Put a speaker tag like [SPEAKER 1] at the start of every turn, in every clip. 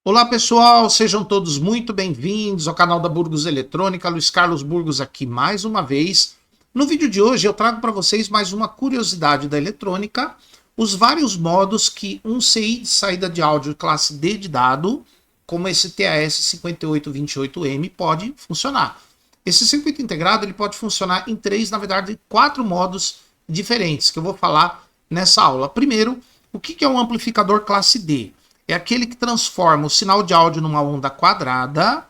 [SPEAKER 1] Olá pessoal, sejam todos muito bem-vindos ao canal da Burgos Eletrônica. Luiz Carlos Burgos aqui mais uma vez. No vídeo de hoje eu trago para vocês mais uma curiosidade da eletrônica, os vários modos que um CI de saída de áudio classe D de dado, como esse TAS5828M, pode funcionar. Esse circuito integrado ele pode funcionar em na verdade, quatro modos diferentes que eu vou falar nessa aula. Primeiro, o que é um amplificador classe D? É aquele que transforma o sinal de áudio numa onda quadrada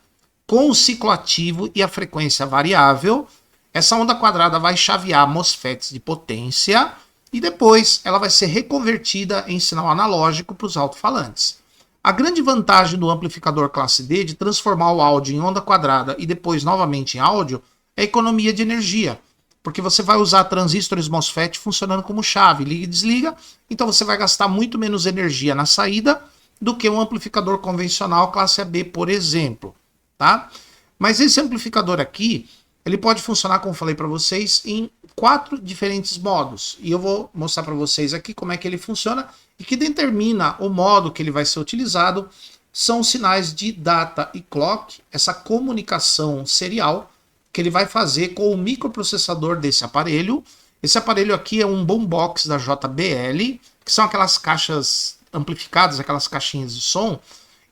[SPEAKER 1] com o ciclo ativo e a frequência variável. Essa onda quadrada vai chavear MOSFETs de potência e depois ela vai ser reconvertida em sinal analógico para os alto-falantes. A grande vantagem do amplificador classe D de transformar o áudio em onda quadrada e depois novamente em áudio é a economia de energia, porque você vai usar transistores MOSFET funcionando como chave, liga e desliga, então você vai gastar muito menos energia na saída do que um amplificador convencional classe AB, por exemplo, tá? Mas esse amplificador aqui, ele pode funcionar, como falei para vocês, em quatro diferentes modos. E eu vou mostrar para vocês aqui como é que ele funciona e que determina o modo que ele vai ser utilizado são os sinais de data e clock, essa comunicação serial que ele vai fazer com o microprocessador desse aparelho. Esse aparelho aqui é um boombox da JBL, que são aquelas caixas amplificadas, aquelas caixinhas de som.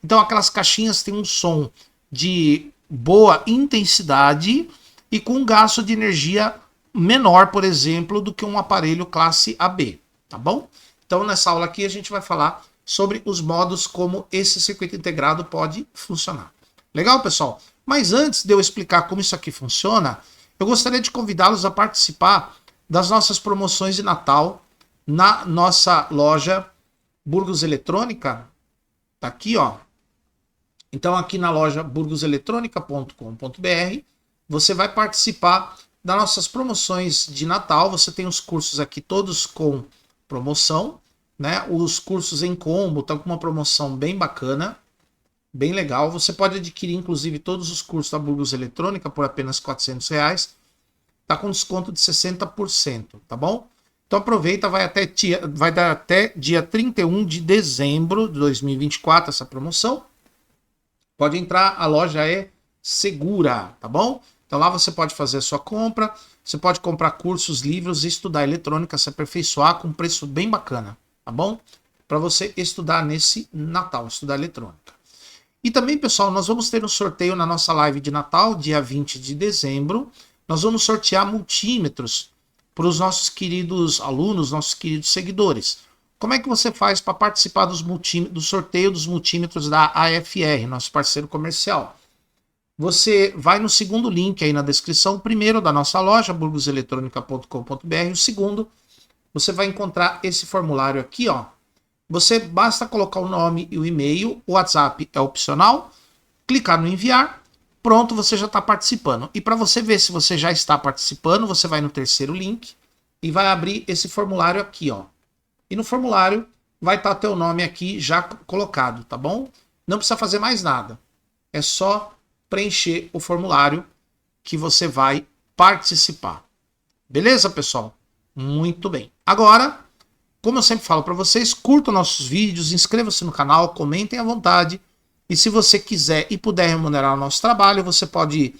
[SPEAKER 1] Então aquelas caixinhas têm um som de boa intensidade e com um gasto de energia menor, por exemplo, do que um aparelho classe AB, tá bom? Então nessa aula aqui a gente vai falar sobre os modos como esse circuito integrado pode funcionar. Legal, pessoal? Mas antes de eu explicar como isso aqui funciona, eu gostaria de convidá-los a participar das nossas promoções de Natal na nossa loja Burgos Eletrônica, tá aqui, ó. Então aqui na loja burgoseletronica.com.br você vai participar das nossas promoções de Natal. Você tem os cursos aqui todos com promoção, né? Os cursos em combo estão com uma promoção bem bacana, bem legal. Você pode adquirir inclusive todos os cursos da Burgos Eletrônica por apenas R$400. Tá com desconto de 60%, tá bom? Então aproveita, vai dar até dia 31 de dezembro de 2024 essa promoção. Pode entrar, a loja é segura, tá bom? Então lá você pode fazer a sua compra, você pode comprar cursos, livros e estudar eletrônica, se aperfeiçoar com um preço bem bacana, tá bom? Para você estudar nesse Natal, estudar eletrônica. E também, pessoal, nós vamos ter um sorteio na nossa live de Natal, dia 20 de dezembro. Nós vamos sortear multímetros para os nossos queridos alunos, nossos queridos seguidores. Como é que você faz para participar do sorteio dos multímetros da AFR, nosso parceiro comercial? Você vai no segundo link aí na descrição, o primeiro da nossa loja, burgoseletronica.com.br, o segundo, você vai encontrar esse formulário aqui, ó. Você basta colocar o nome e o e-mail, o WhatsApp é opcional, clicar no enviar, pronto, você já está participando. E para você ver se você já está participando, você vai no terceiro link e vai abrir esse formulário aqui, ó. E no formulário vai estar teu nome aqui já colocado, tá bom? Não precisa fazer mais nada. É só preencher o formulário que você vai participar. Beleza, pessoal? Muito bem. Agora, como eu sempre falo para vocês, curtam nossos vídeos, inscrevam-se no canal, comentem à vontade. E se você quiser e puder remunerar o nosso trabalho, você pode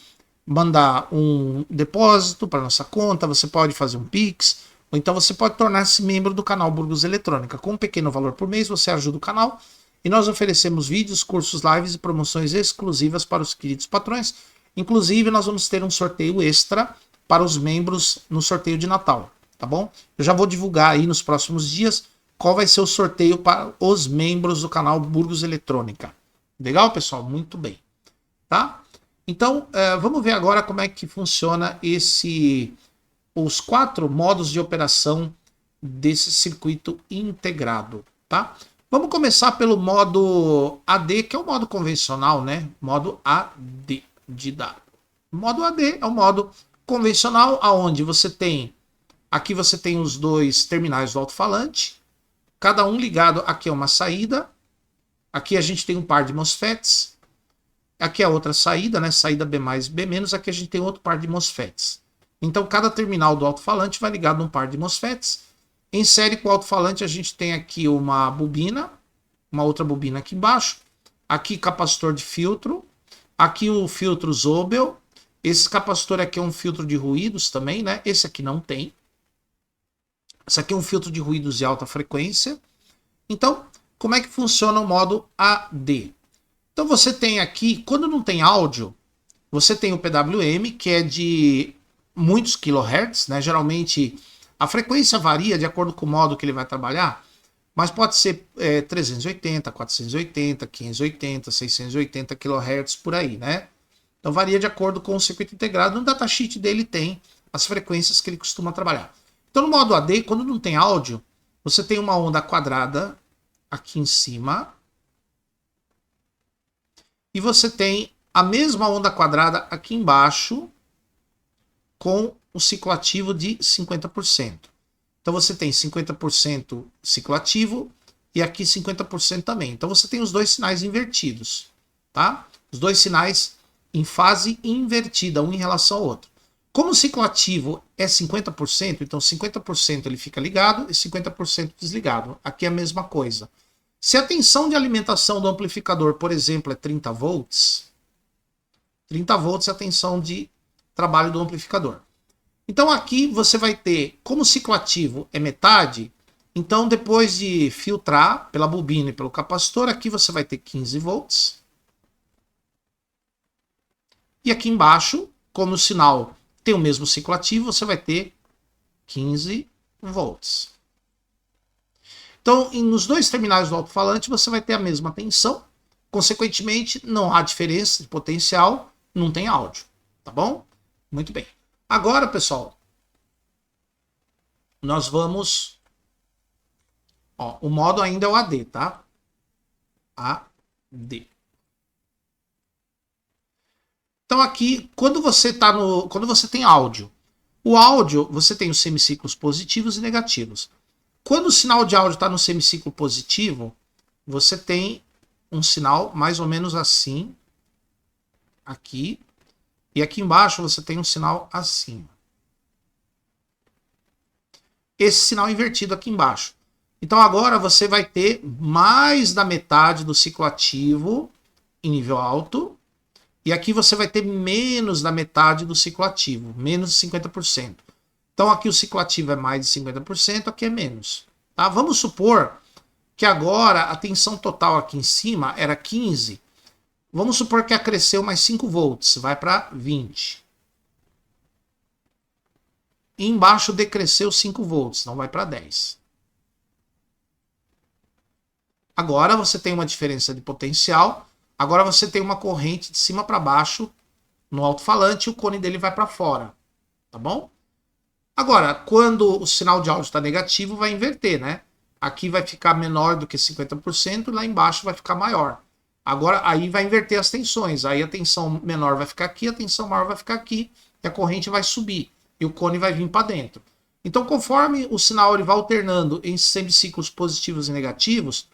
[SPEAKER 1] mandar um depósito para nossa conta, você pode fazer um Pix, ou então você pode tornar-se membro do canal Burgos Eletrônica. Com um pequeno valor por mês, você ajuda o canal e nós oferecemos vídeos, cursos, lives e promoções exclusivas para os queridos patrões. Inclusive, nós vamos ter um sorteio extra para os membros no sorteio de Natal, tá bom? Eu já vou divulgar aí nos próximos dias qual vai ser o sorteio para os membros do canal Burgos Eletrônica. Legal, pessoal? Muito bem. Tá? Então, vamos ver agora como é que funciona os quatro modos de operação desse circuito integrado. Tá? Vamos começar pelo modo AD, que é o modo convencional, né? Modo AD de dado. O modo AD é o modo convencional, onde você tem... Aqui você tem os dois terminais do alto-falante, cada um ligado aqui a uma saída. Aqui a gente tem um par de MOSFETs. Aqui é a outra saída, né? Saída B+, B-. Aqui a gente tem outro par de MOSFETs. Então, cada terminal do alto-falante vai ligado a um par de MOSFETs. Em série com o alto-falante, a gente tem aqui uma bobina, uma outra bobina aqui embaixo. Aqui capacitor de filtro. Aqui o filtro Zobel. Esse capacitor aqui é um filtro de ruídos também, né? Esse aqui não tem. Esse aqui é um filtro de ruídos de alta frequência. Então, como é que funciona o modo AD? Então você tem aqui, quando não tem áudio, você tem o PWM, que é de muitos kHz, né? Geralmente a frequência varia de acordo com o modo que ele vai trabalhar, mas pode ser 380, 480, 580, 680 kHz por aí, né? Então varia de acordo com o circuito integrado. No datasheet dele tem as frequências que ele costuma trabalhar. Então no modo AD, quando não tem áudio, você tem uma onda quadrada aqui em cima e você tem a mesma onda quadrada aqui embaixo com o ciclo ativo de 50%. Então você tem 50% ciclo ativo e aqui 50% também. Então você tem os dois sinais invertidos, tá? Os dois sinais em fase invertida, um em relação ao outro. Como o ciclo ativo é 50%, então 50% ele fica ligado e 50% desligado. Aqui é a mesma coisa. Se a tensão de alimentação do amplificador, por exemplo, é 30 volts, 30 volts é a tensão de trabalho do amplificador. Então aqui você vai ter, como o ciclo ativo é metade, então depois de filtrar pela bobina e pelo capacitor, aqui você vai ter 15 volts. E aqui embaixo, como o sinal tem o mesmo ciclo ativo, você vai ter 15 volts. Então, nos dois terminais do alto-falante, você vai ter a mesma tensão. Consequentemente, não há diferença de potencial, não tem áudio. Tá bom? Muito bem. Agora, pessoal, nós vamos... Ó, o modo ainda é o AD, tá? AD. Então aqui, quando você tem áudio, o áudio, você tem os semiciclos positivos e negativos. Quando o sinal de áudio está no semiciclo positivo, você tem um sinal mais ou menos assim, aqui, e aqui embaixo você tem um sinal assim. Esse sinal invertido aqui embaixo. Então agora você vai ter mais da metade do ciclo ativo em nível alto, e aqui você vai ter menos da metade do ciclo ativo, menos de 50%. Então aqui o ciclo ativo é mais de 50%, aqui é menos. Tá? Vamos supor que agora a tensão total aqui em cima era 15. Vamos supor que acresceu mais 5 volts, vai para 20. E embaixo decresceu 5 volts, não vai para 10. Agora você tem uma diferença de potencial. Agora você tem uma corrente de cima para baixo no alto-falante e o cone dele vai para fora. Tá bom? Agora, quando o sinal de áudio está negativo, vai inverter, né? Aqui vai ficar menor do que 50%, lá embaixo vai ficar maior. Agora, aí vai inverter as tensões. Aí a tensão menor vai ficar aqui, a tensão maior vai ficar aqui, e a corrente vai subir. E o cone vai vir para dentro. Então, conforme o sinal ele vai alternando em semiciclos positivos e negativos,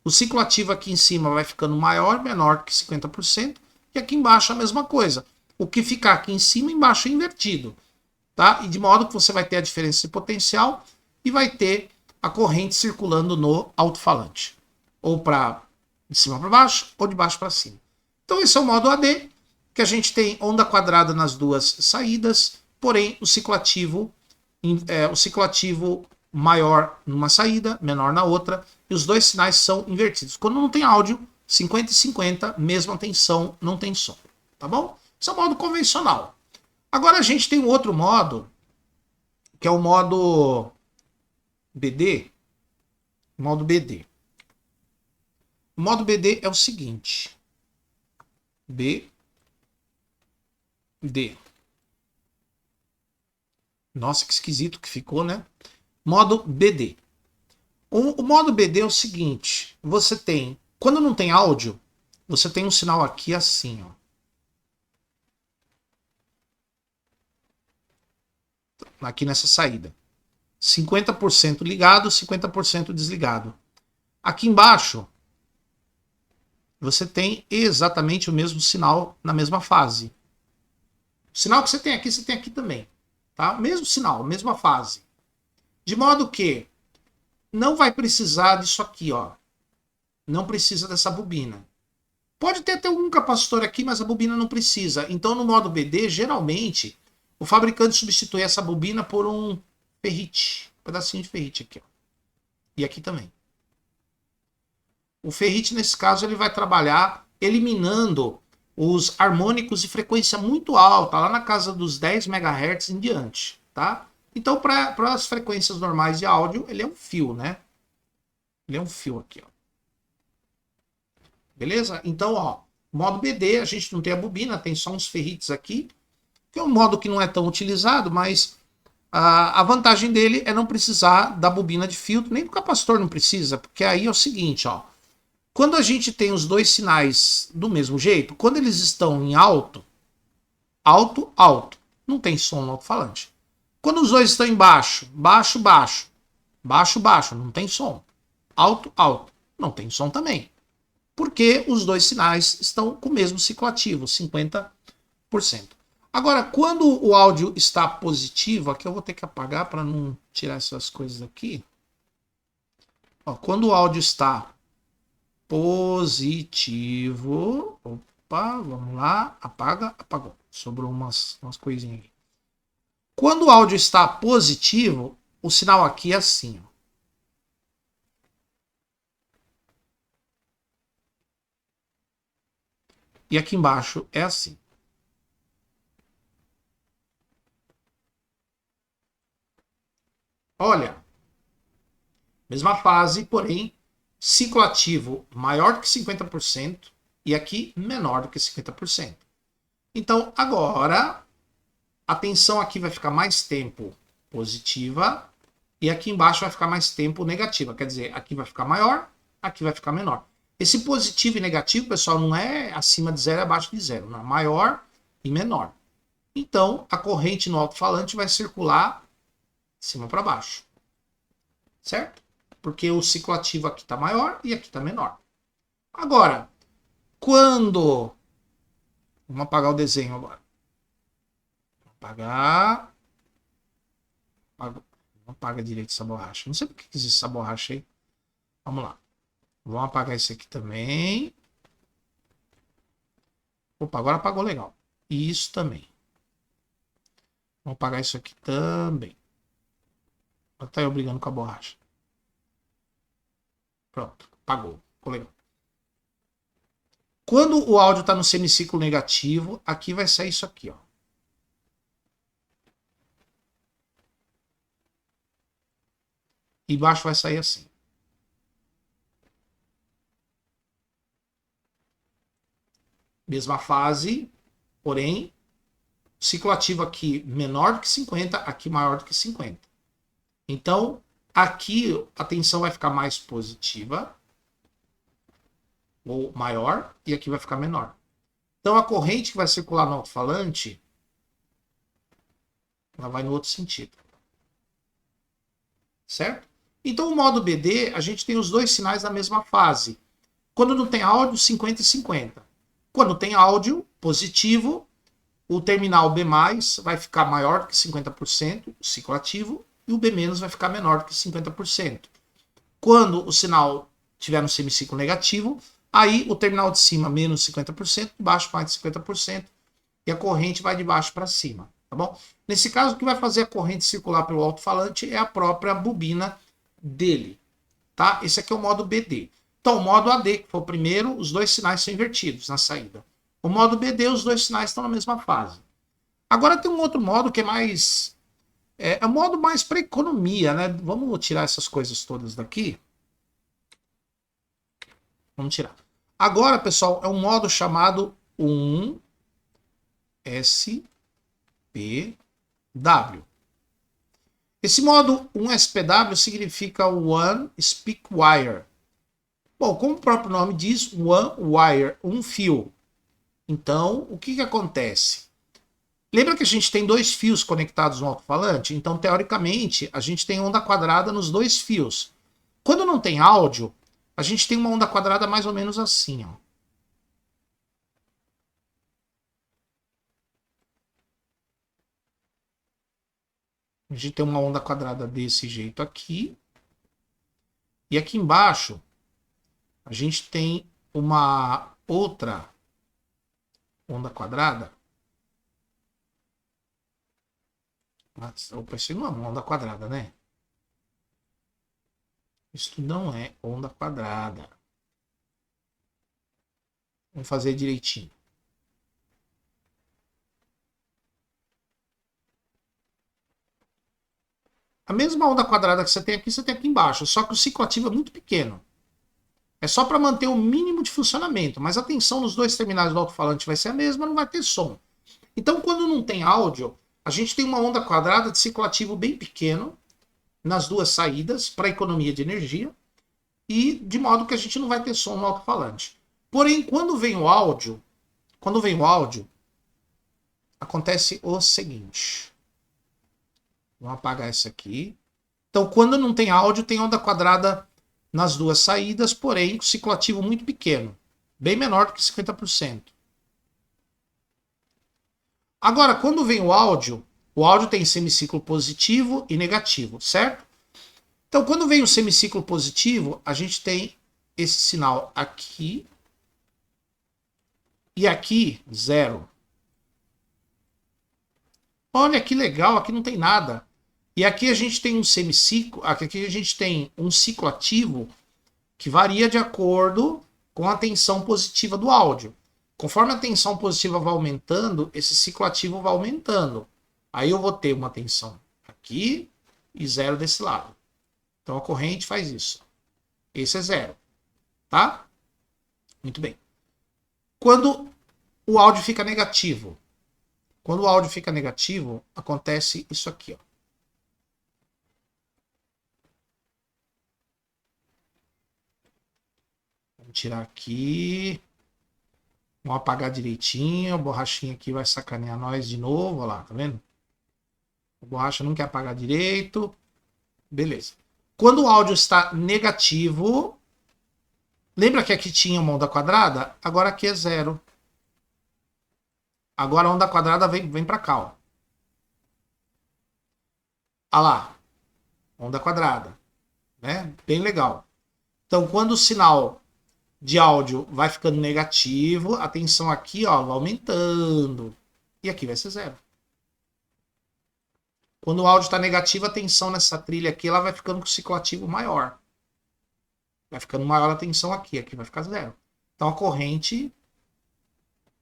[SPEAKER 1] o ciclo ativo aqui em cima vai ficando maior, menor que 50%, e aqui embaixo a mesma coisa. O que ficar aqui em cima, embaixo é invertido. Tá? E de modo que você vai ter a diferença de potencial e vai ter a corrente circulando no alto-falante. Ou de cima para baixo, ou de baixo para cima. Então esse é o modo AD, que a gente tem onda quadrada nas duas saídas, porém o ciclo ativo maior numa saída, menor na outra, e os dois sinais são invertidos. Quando não tem áudio, 50 e 50, mesma tensão, não tem som. Tá bom? Esse é o modo convencional. Agora a gente tem um outro modo, que é o modo BD. Modo BD. O modo BD é o seguinte. BD. Nossa, que esquisito que ficou, né? Modo BD. O modo BD é o seguinte. Você tem, quando não tem áudio, você tem um sinal aqui assim, ó. Aqui nessa saída. 50% ligado, 50% desligado. Aqui embaixo, você tem exatamente o mesmo sinal na mesma fase. O sinal que você tem aqui também. Tá? Mesmo sinal, mesma fase. De modo que não vai precisar disso aqui, ó. Não precisa dessa bobina. Pode ter até um capacitor aqui, mas a bobina não precisa. Então, no modo BD, geralmente, o fabricante substitui essa bobina por um ferrite. Um pedacinho de ferrite aqui, ó. E aqui também. O ferrite, nesse caso, ele vai trabalhar eliminando os harmônicos de frequência muito alta, lá na casa dos 10 MHz em diante, tá? Então, para as frequências normais de áudio, ele é um fio, né? Ele é um fio aqui, ó. Beleza? Então, ó, modo BD, a gente não tem a bobina, tem só uns ferrites aqui, que é um modo que não é tão utilizado, mas a vantagem dele é não precisar da bobina de filtro, nem do capacitor não precisa, porque aí é o seguinte, ó. Quando a gente tem os dois sinais do mesmo jeito, quando eles estão em alto, alto, alto, não tem som no alto-falante. Quando os dois estão em baixo, baixo, baixo, baixo, baixo, não tem som. Alto, alto, não tem som também. Porque os dois sinais estão com o mesmo ciclo ativo, 50%. Agora, quando o áudio está positivo, aqui eu vou ter que apagar para não tirar essas coisas aqui. Ó, quando o áudio está positivo, opa, vamos lá, apaga, apagou. Sobrou umas coisinhas aqui. Quando o áudio está positivo, o sinal aqui é assim, ó. E aqui embaixo é assim. Olha, mesma fase, porém, ciclo ativo maior do que 50% e aqui menor do que 50%. Então, agora, a tensão aqui vai ficar mais tempo positiva e aqui embaixo vai ficar mais tempo negativa. Quer dizer, aqui vai ficar maior, aqui vai ficar menor. Esse positivo e negativo, pessoal, não é acima de zero e abaixo de zero. Não é maior e menor. Então, a corrente no alto-falante vai circular de cima para baixo. Certo? Porque o ciclo ativo aqui está maior e aqui está menor. Agora, quando... Vamos apagar o desenho agora. Apagar. Não apaga direito essa borracha. Não sei por que existe essa borracha aí. Vamos lá. Vamos apagar esse aqui também. Opa, agora apagou legal. E isso também. Vamos apagar isso aqui também. Tá eu brigando com a borracha. Pronto, apagou. Ficou legal. Quando o áudio está no semiciclo negativo, aqui vai sair isso aqui, ó. E embaixo vai sair assim. Mesma fase, porém, ciclo ativo aqui menor do que 50, aqui maior do que 50. Então, aqui a tensão vai ficar mais positiva, ou maior, e aqui vai ficar menor. Então, a corrente que vai circular no alto-falante, ela vai no outro sentido. Certo? Então, o modo BD, a gente tem os dois sinais na mesma fase. Quando não tem áudio, 50 e 50. Quando tem áudio positivo, o terminal B+, vai ficar maior do que 50%, o ciclo ativo, e o B- vai ficar menor do que 50%. Quando o sinal estiver no semiciclo negativo, aí o terminal de cima menos 50%, de baixo mais de 50%, e a corrente vai de baixo para cima, tá bom? Nesse caso, o que vai fazer a corrente circular pelo alto-falante é a própria bobina dele, tá? Esse aqui é o modo BD. Então, o modo AD, que foi o primeiro, os dois sinais são invertidos na saída. O modo BD, os dois sinais estão na mesma fase. Agora tem um outro modo que é mais... É um modo mais para economia, né? Vamos tirar essas coisas todas daqui. Vamos tirar. Agora, pessoal, é um modo chamado 1SPW. Esse modo 1SPW significa One Speak Wire. Bom, como o próprio nome diz, One Wire, um fio. Então, o que acontece? Lembra que a gente tem dois fios conectados no alto-falante? Então, teoricamente, a gente tem onda quadrada nos dois fios. Quando não tem áudio, a gente tem uma onda quadrada mais ou menos assim, ó. A gente tem uma onda quadrada desse jeito aqui. E aqui embaixo, a gente tem uma outra onda quadrada. Opa, isso não é uma onda quadrada, né? Isso não é onda quadrada. Vamos fazer direitinho. A mesma onda quadrada que você tem aqui embaixo, só que o ciclo ativo é muito pequeno. É só para manter o mínimo de funcionamento, mas a tensão nos dois terminais do alto-falante vai ser a mesma, não vai ter som. Então, quando não tem áudio, a gente tem uma onda quadrada de ciclo ativo bem pequeno nas duas saídas para economia de energia e de modo que a gente não vai ter som no alto-falante. Porém, quando vem o áudio, acontece o seguinte. Vamos apagar isso aqui. Então, quando não tem áudio, tem onda quadrada nas duas saídas, porém, com ciclo ativo muito pequeno. Bem menor do que 50%. Agora, quando vem o áudio tem semiciclo positivo e negativo, certo? Então, quando vem o semiciclo positivo, a gente tem esse sinal aqui e aqui, 0. Olha que legal, aqui não tem nada. E aqui a gente tem um semiciclo, aqui a gente tem um ciclo ativo que varia de acordo com a tensão positiva do áudio. Conforme a tensão positiva vai aumentando, esse ciclo ativo vai aumentando. Aí eu vou ter uma tensão aqui e 0 desse lado. Então a corrente faz isso. Esse é 0. Tá? Muito bem. Quando o áudio fica negativo, acontece isso aqui, ó. Vamos tirar aqui. Vamos apagar direitinho. A borrachinha aqui vai sacanear nós de novo. Olha lá, tá vendo? A borracha não quer apagar direito. Beleza. Quando o áudio está negativo, lembra que aqui tinha uma onda quadrada? Agora aqui é 0. Agora a onda quadrada vem para cá, ó. Olha lá. Onda quadrada. Né? Bem legal. Então, quando o sinal de áudio vai ficando negativo, a tensão aqui, ó, vai aumentando. E aqui vai ser 0. Quando o áudio está negativo, a tensão nessa trilha aqui ela vai ficando com o ciclo ativo maior. Vai ficando maior a tensão aqui. Aqui vai ficar 0. Então a corrente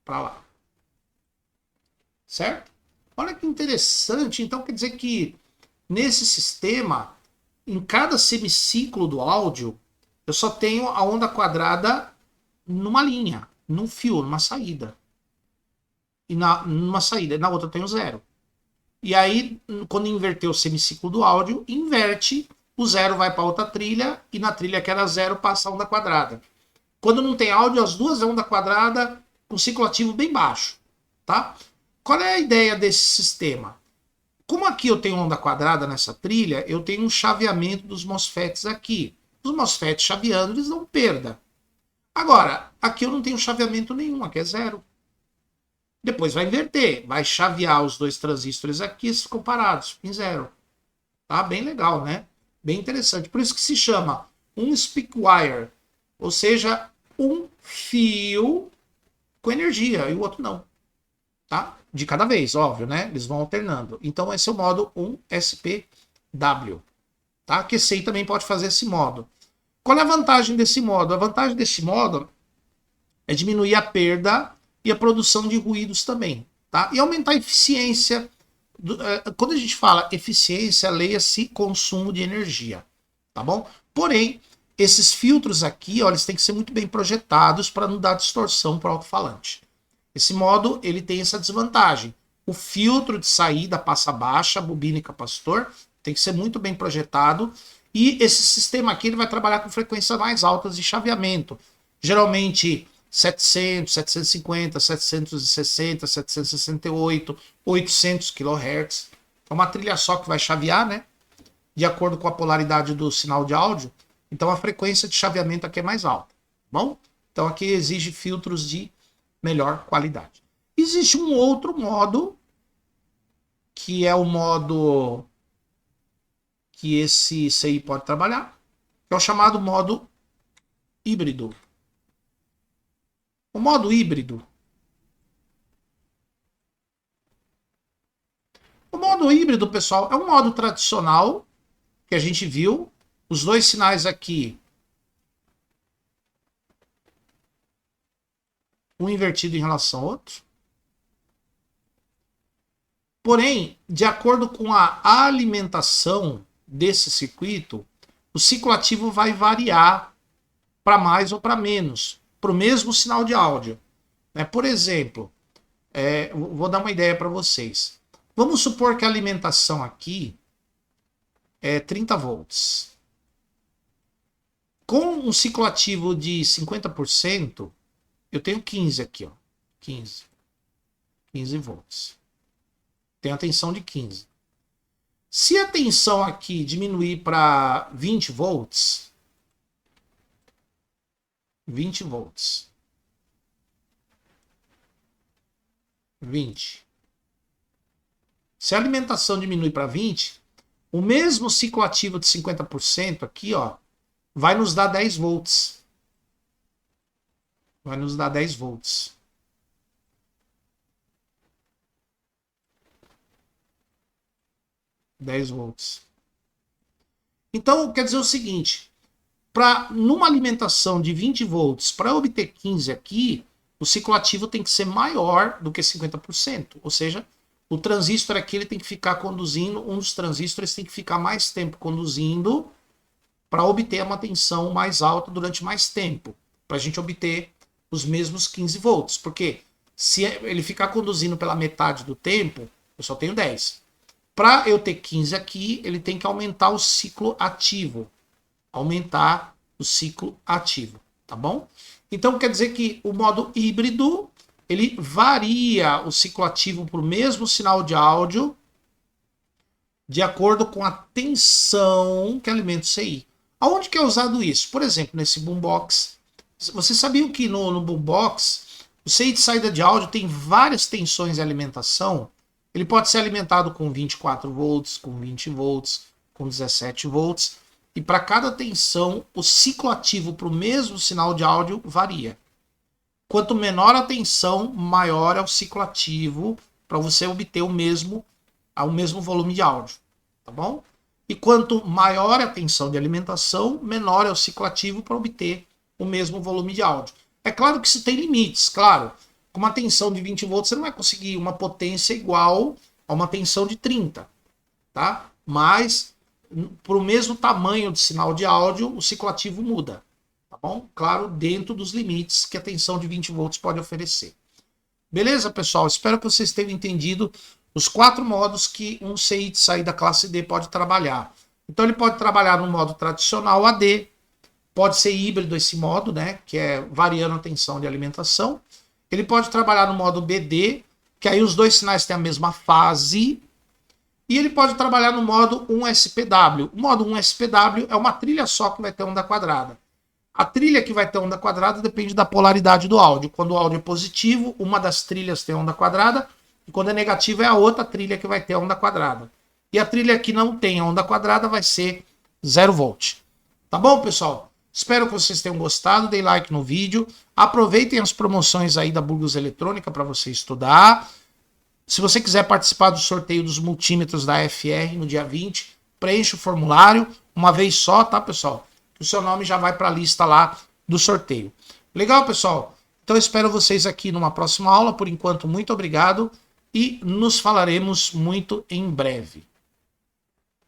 [SPEAKER 1] para lá. Certo? Olha que interessante. Então quer dizer que nesse sistema, em cada semiciclo do áudio, eu só tenho a onda quadrada numa linha, num fio, numa saída. E numa saída, na outra eu tenho 0. E aí, quando inverter o semiciclo do áudio, inverte, o 0 vai para outra trilha, e na trilha que era 0 passa a onda quadrada. Quando não tem áudio, as duas é onda quadrada com ciclo ativo bem baixo. Tá? Qual é a ideia desse sistema? Como aqui eu tenho onda quadrada nessa trilha, eu tenho um chaveamento dos MOSFETs aqui. Os MOSFETs chaveando, eles dão perda. Agora, aqui eu não tenho chaveamento nenhum, aqui é 0. Depois vai inverter, vai chavear os dois transistores aqui, eles ficam parados em 0. Tá? Bem legal, né? Bem interessante. Por isso que se chama um speak wire, ou seja, um fio com energia e o outro não. Tá? De cada vez, óbvio, né? Eles vão alternando. Então esse é o modo 1SPW. Tá? Que QCI também pode fazer esse modo. Qual é a vantagem desse modo? A vantagem desse modo é diminuir a perda e a produção de ruídos também. Tá? E aumentar a eficiência. Quando a gente fala eficiência, leia-se consumo de energia. Tá bom? Porém, esses filtros aqui, ó, eles têm que ser muito bem projetados para não dar distorção para o alto-falante. Esse modo ele tem essa desvantagem. O filtro de saída passa baixa, bobina e capacitor, tem que ser muito bem projetado. E esse sistema aqui ele vai trabalhar com frequências mais altas de chaveamento. Geralmente 700, 750, 760, 768, 800 kHz. É uma trilha só que vai chavear, né? De acordo com a polaridade do sinal de áudio. Então a frequência de chaveamento aqui é mais alta. Bom? Então aqui exige filtros de melhor qualidade. Existe um outro modo, que é o modo que esse CI pode trabalhar, que é o chamado modo híbrido. O modo híbrido. O modo híbrido, pessoal, é um modo tradicional que a gente viu. Os dois sinais aqui, um invertido em relação ao outro. Porém, de acordo com a alimentação desse circuito, o ciclo ativo vai variar para mais ou para menos, para o mesmo sinal de áudio. Por exemplo, vou dar uma ideia para vocês. Vamos supor que a alimentação aqui é 30 volts. Com um ciclo ativo de 50%, eu tenho 15 aqui, ó. 15 volts. Tenho a tensão de 15. Se a tensão aqui diminuir para 20 volts, 20. Se a alimentação diminuir para 20, o mesmo ciclo ativo de 50% aqui, ó, vai nos dar 10 volts. Vai nos dar 10 volts. Então, quer dizer o seguinte, numa alimentação de 20 volts, para obter 15 aqui, o ciclo ativo tem que ser maior do que 50%. Ou seja, o transistor aqui ele tem que ficar conduzindo, um dos transistores tem que ficar mais tempo conduzindo para obter uma tensão mais alta durante mais tempo, para a gente obter os mesmos 15 volts. Porque se ele ficar conduzindo pela metade do tempo, eu só tenho 10. Para eu ter 15 aqui, ele tem que aumentar o ciclo ativo. Tá bom? Então quer dizer que o modo híbrido, ele varia o ciclo ativo para o mesmo sinal de áudio de acordo com a tensão que alimenta o CI. Aonde que é usado isso? Por exemplo, nesse boombox. Você sabia que no boombox, o CI de saída de áudio tem várias tensões de alimentação? Ele pode ser alimentado com 24 volts, com 20 volts, com 17 volts. E para cada tensão, o ciclo ativo para o mesmo sinal de áudio varia. Quanto menor a tensão, maior é o ciclo ativo para você obter o mesmo volume de áudio. Tá bom? E quanto maior a tensão de alimentação, menor é o ciclo ativo para obter o mesmo volume de áudio. É claro que se tem limites, claro. Com uma tensão de 20 volts, você não vai conseguir uma potência igual a uma tensão de 30. Tá? Mas, para o mesmo tamanho de sinal de áudio, o ciclo ativo muda. Tá bom? Claro, dentro dos limites que a tensão de 20 volts pode oferecer. Beleza, pessoal? Espero que vocês tenham entendido os 4 modos que um CI de saída classe D pode trabalhar. Então, ele pode trabalhar no modo tradicional AD, pode ser híbrido esse modo, né? Que é variando a tensão de alimentação. Ele pode trabalhar no modo BD, que aí os dois sinais têm a mesma fase. E ele pode trabalhar no modo 1SPW. O modo 1SPW é uma trilha só que vai ter onda quadrada. A trilha que vai ter onda quadrada depende da polaridade do áudio. Quando o áudio é positivo, uma das trilhas tem onda quadrada. E quando é negativo, é a outra trilha que vai ter onda quadrada. E a trilha que não tem onda quadrada vai ser 0 volt. Tá bom, pessoal? Espero que vocês tenham gostado, deem like no vídeo, aproveitem as promoções aí da Burgos Eletrônica para você estudar. Se você quiser participar do sorteio dos multímetros da FR no dia 20, preencha o formulário uma vez só, tá, pessoal? Que o seu nome já vai para a lista lá do sorteio. Legal, pessoal? Então eu espero vocês aqui numa próxima aula. Por enquanto, muito obrigado e nos falaremos muito em breve.